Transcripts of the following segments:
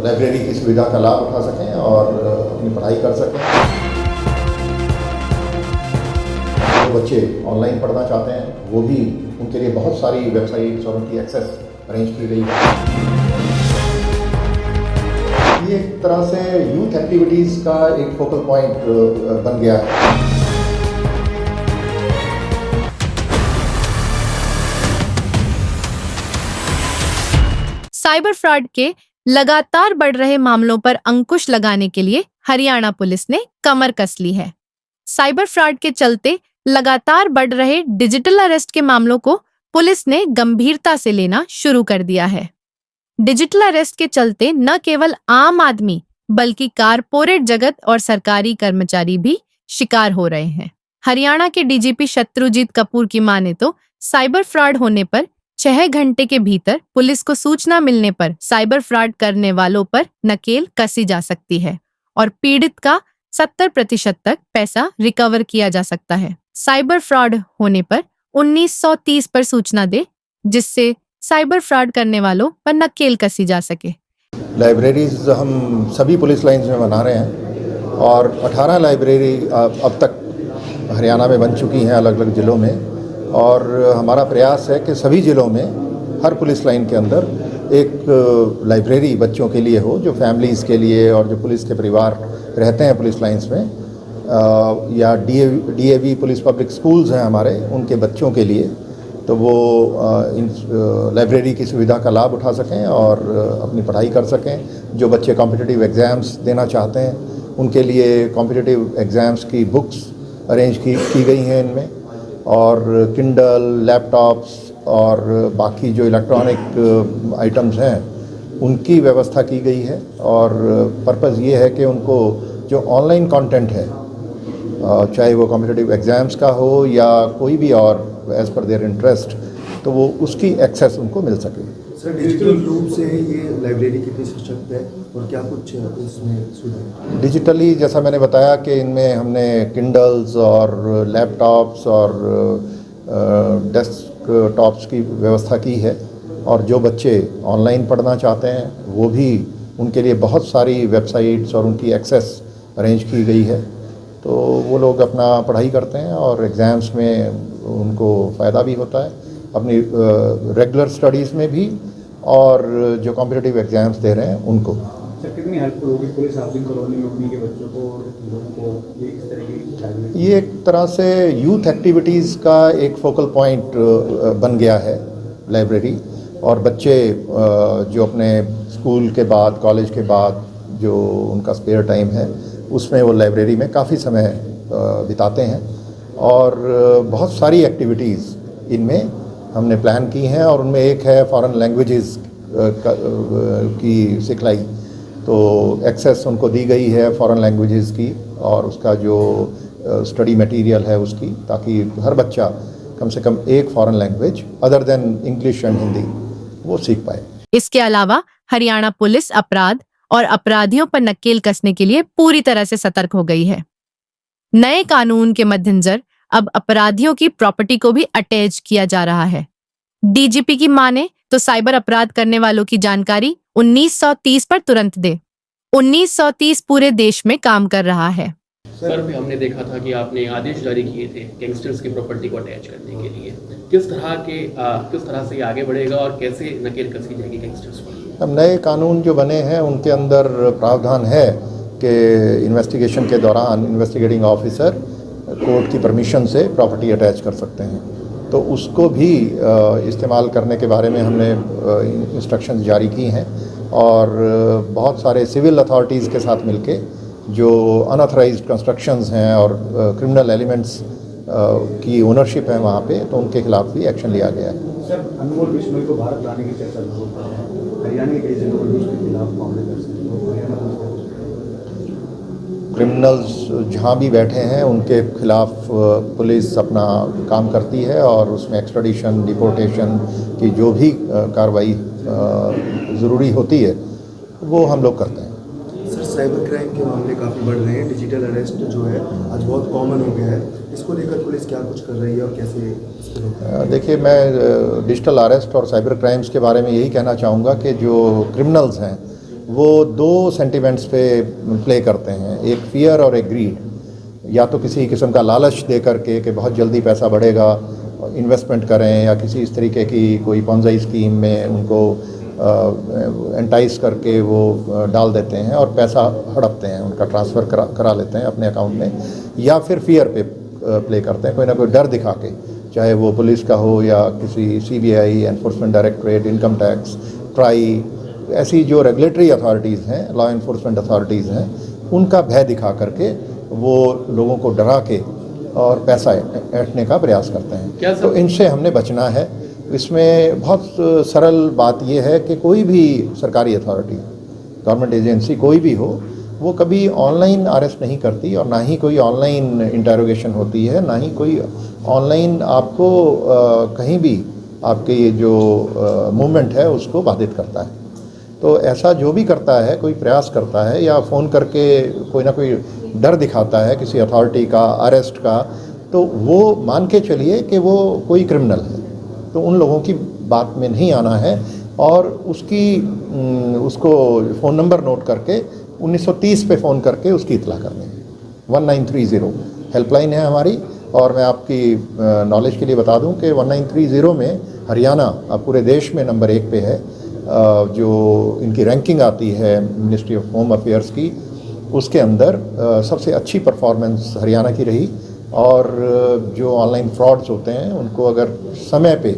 Library की सुविधा का लाभ उठा सकें और अपनी पढ़ाई कर सकें। जो बच्चे ऑनलाइन पढ़ना चाहते हैं वो भी, उनके लिए बहुत सारी वेबसाइट्स और उनकी एक्सेस अरेंज की गई है। ये एक तरह से यूथ एक्टिविटीज़ का एक फोकल पॉइंट बन गया है। साइबर फ्रॉड के लगातार बढ़ रहे मामलों पर अंकुश लगाने के लिए हरियाणा पुलिस ने कमर कस ली है। साइबर फ्रॉड के चलते लगातार बढ़ रहे डिजिटल अरेस्ट के मामलों को पुलिस ने गंभीरता से लेना शुरू कर दिया है। डिजिटल अरेस्ट के चलते न केवल आम आदमी बल्कि कारपोरेट जगत और सरकारी कर्मचारी भी शिकार हो रहे हैं। हरियाणा के डीजीपी शत्रुजीत कपूर की माने तो साइबर फ्रॉड होने पर 6 घंटे के भीतर पुलिस को सूचना मिलने पर साइबर फ्रॉड करने वालों पर नकेल कसी जा सकती है और पीड़ित का 70% तक पैसा रिकवर किया जा सकता है। साइबर फ्रॉड होने पर 1930 पर सूचना दे, जिससे साइबर फ्रॉड करने वालों पर नकेल कसी जा सके। लाइब्रेरीज हम सभी पुलिस लाइंस में बना रहे हैं और 18 लाइब्रेरी अब तक हरियाणा में बन चुकी हैं अलग अलग ज़िलों में, और हमारा प्रयास है कि सभी ज़िलों में हर पुलिस लाइन के अंदर एक लाइब्रेरी बच्चों के लिए हो, जो फैमिलीज़ के लिए और जो पुलिस के परिवार रहते हैं पुलिस लाइंस में, या डीएवी पुलिस पब्लिक स्कूल्स हैं हमारे, उनके बच्चों के लिए, तो वो इन लाइब्रेरी की सुविधा का लाभ उठा सकें और अपनी पढ़ाई कर सकें। जो बच्चे कॉम्पिटिटिव एग्ज़ाम्स देना चाहते हैं उनके लिए कॉम्पिटिटिव एग्ज़ाम्स की बुक्स अरेंज की गई हैं इनमें, और किंडल, लैपटॉप्स और बाकी जो इलेक्ट्रॉनिक आइटम्स हैं उनकी व्यवस्था की गई है। और पर्पज़ ये है कि उनको जो ऑनलाइन कंटेंट है, चाहे वो कॉम्पिटिटिव एग्ज़ाम्स का हो या कोई भी और एज़ पर देयर इंटरेस्ट, तो वो उसकी एक्सेस उनको मिल सके। सर, डिजिटल रूप से ये लाइब्रेरी कितनी सशक्त है और क्या कुछ इसमें सुविधा? डिजिटली जैसा मैंने बताया कि इनमें हमने किंडल्स और लैपटॉप्स और डेस्कटॉप्स की व्यवस्था की है, और जो बच्चे ऑनलाइन पढ़ना चाहते हैं वो भी, उनके लिए बहुत सारी वेबसाइट्स और उनकी एक्सेस अरेंज की गई है, तो वो लोग अपना पढ़ाई करते हैं और एग्ज़ाम्स में उनको फ़ायदा भी होता है, अपनी रेगुलर स्टडीज़ में भी, और जो कॉम्पिटिटिव एग्ज़ाम्स दे रहे हैं उनको। सर, कितनी हेल्पफुल होगी पुलिस हाउसिंग कॉलोनी में उन्हीं के बच्चों को और लोगों को इस तरह की? ये एक तरह से यूथ एक्टिविटीज़ का एक फोकल पॉइंट बन गया है लाइब्रेरी, और बच्चे जो अपने स्कूल के बाद, कॉलेज के बाद जो उनका स्पेयर टाइम है उसमें वो लाइब्रेरी में काफ़ी समय बिताते हैं, और बहुत सारी एक्टिविटीज़ इनमें हमने प्लान की हैं, और उनमें एक है फॉरेन लैंग्वेजेस की सिखलाई, तो एक्सेस उनको दी गई है फॉरेन लैंग्वेजेस की और उसका जो स्टडी मटेरियल है उसकी, ताकि हर बच्चा कम से कम एक foreign language other than English and Hindi वो सीख पाए। इसके अलावा हरियाणा पुलिस अपराध और अपराधियों पर नकेल कसने के लिए पूरी तरह से सतर्क हो गई है। नए कानून के मद्देनजर अब अपराधियों की प्रॉपर्टी को भी अटैच किया जा रहा है। डीजीपी की माने तो साइबर अपराध करने वालों की जानकारी 1930 पर तुरंत दे। 1930 पूरे देश में काम कर रहा है। सर, भी हमने देखा था कि आपने आदेश जारी किए थे गैंगस्टर्स की प्रॉपर्टी को अटैच करने के लिए। किस तरह से आगे बढ़ेगा और कैसे नकेल कसी जाएगी गैंगस्टर्स पर? अब नए कानून जो बने हैं उनके अंदर प्रावधान है कि इन्वेस्टिगेशन के दौरान इन्वेस्टिगेटिंग ऑफिसर कोर्ट की परमिशन से प्रॉपर्टी अटैच कर सकते हैं, तो उसको भी इस्तेमाल करने के बारे में हमने इंस्ट्रक्शंस जारी की हैं, और बहुत सारे सिविल अथॉरिटीज़ के साथ मिलके जो अनऑथराइज्ड कंस्ट्रक्शंस हैं और क्रिमिनल एलिमेंट्स की ओनरशिप है वहाँ पे, तो उनके खिलाफ भी एक्शन लिया गया है। सर, अनमोल बिश्नोई को भारत लाने की चर्चा हरियाणा के कई जिलों में उसके खिलाफ मामले दर्ज हैं, क्रिमिनल्स जहाँ भी बैठे हैं उनके खिलाफ पुलिस अपना काम करती है, और उसमें एक्स्ट्राडिशन, डिपोर्टेशन की जो भी कार्रवाई ज़रूरी होती है वो हम लोग करते हैं। सर, साइबर क्राइम के मामले काफ़ी बढ़ रहे हैं, डिजिटल अरेस्ट जो है आज बहुत कॉमन हो गया है, इसको लेकर पुलिस क्या कुछ कर रही है और कैसे? देखिए, मैं डिजिटल अरेस्ट और साइबर क्राइम्स के बारे में यही कहना चाहूँगा कि जो क्रिमिनल्स हैं वो दो सेंटिमेंट्स पे प्ले करते हैं, एक फियर और एक ग्रीड। या तो किसी किस्म का लालच दे करके कि बहुत जल्दी पैसा बढ़ेगा, इन्वेस्टमेंट करें, या किसी इस तरीके की कोई पॉन्ज़ी स्कीम में उनको एंटाइस करके वो डाल देते हैं और पैसा हड़पते हैं, उनका ट्रांसफ़र करा लेते हैं अपने अकाउंट में। या फिर फियर पे प्ले करते हैं, कोई ना कोई डर दिखा के, चाहे वो पुलिस का हो या किसी CBI, enforcement directorate, income tax, try, ऐसी जो रेगुलेटरी अथॉरिटीज़ हैं, लॉ इन्फोर्समेंट अथॉरिटीज़ हैं, उनका भय दिखा करके वो लोगों को डरा के और पैसा ऐंठने का प्रयास करते हैं। तो इनसे हमने बचना है। इसमें बहुत सरल बात यह है कि कोई भी सरकारी अथॉरिटी, गवर्नमेंट एजेंसी कोई भी हो, वो कभी ऑनलाइन अरेस्ट नहीं करती और ना ही कोई ऑनलाइन इंटरोगेशन होती है, ना ही कोई ऑनलाइन आपको कहीं भी आपके ये जो मूवमेंट है उसको बाधित करता है। तो ऐसा जो भी करता है, कोई प्रयास करता है या फ़ोन करके कोई ना कोई डर दिखाता है किसी अथॉरिटी का, अरेस्ट का, तो वो मान के चलिए कि वो कोई क्रिमिनल है। तो उन लोगों की बात में नहीं आना है और उसको फ़ोन नंबर नोट करके 1930 पे फ़ोन करके उसकी इतला करनी है। 1930 हेल्पलाइन है हमारी। और मैं आपकी नॉलेज के लिए बता दूं कि 1930 में हरियाणा अब पूरे देश में नंबर 1 पे है। जो इनकी रैंकिंग आती है मिनिस्ट्री ऑफ होम अफेयर्स की, उसके अंदर सबसे अच्छी परफॉर्मेंस हरियाणा की रही। और जो ऑनलाइन फ्रॉड्स होते हैं उनको अगर समय पे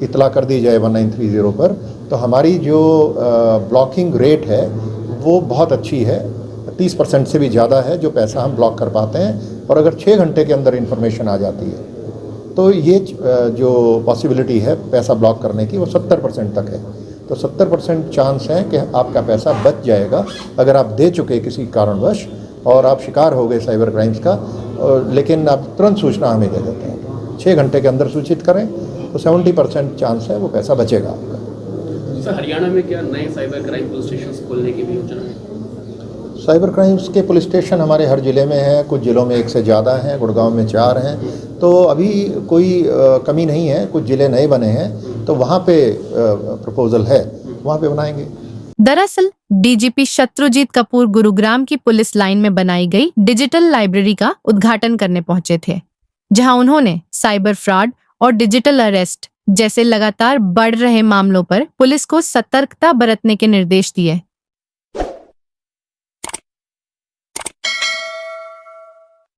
इतला कर दी जाए 1930 पर, तो हमारी जो ब्लॉकिंग रेट है वो बहुत अच्छी है, 30% से भी ज़्यादा है जो पैसा हम ब्लॉक कर पाते हैं। और अगर 6 घंटे के अंदर इन्फॉर्मेशन आ जाती है तो ये जो पॉसिबिलिटी है पैसा ब्लॉक करने की वो 70% तक है। तो 70% चांस है कि आपका पैसा बच जाएगा अगर आप दे चुके किसी कारणवश और आप शिकार हो गए साइबर क्राइम्स का, लेकिन आप तुरंत सूचना हमें दे देते हैं। 6 घंटे के अंदर सूचित करें तो 70% चांस है वो पैसा बचेगा आपका। सर, हरियाणा में क्या नए साइबर क्राइम पुलिस स्टेशन खोलने की भी योजना है? साइबर क्राइम्स के पुलिस स्टेशन हमारे हर ज़िले में हैं, कुछ ज़िलों में 1 से ज़्यादा हैं, गुड़गांव में 4 हैं। तो अभी कोई कमी नहीं है, कुछ ज़िले नए बने हैं तो वहाँ पे प्रपोजल है, वहाँ पे बनाएंगे। दरअसल DGP शत्रुजीत कपूर गुरुग्राम की पुलिस लाइन में बनाई गई डिजिटल लाइब्रेरी का उद्घाटन करने पहुंचे थे, जहां उन्होंने साइबर फ्रॉड और डिजिटल अरेस्ट जैसे लगातार बढ़ रहे मामलों पर पुलिस को सतर्कता बरतने के निर्देश दिए।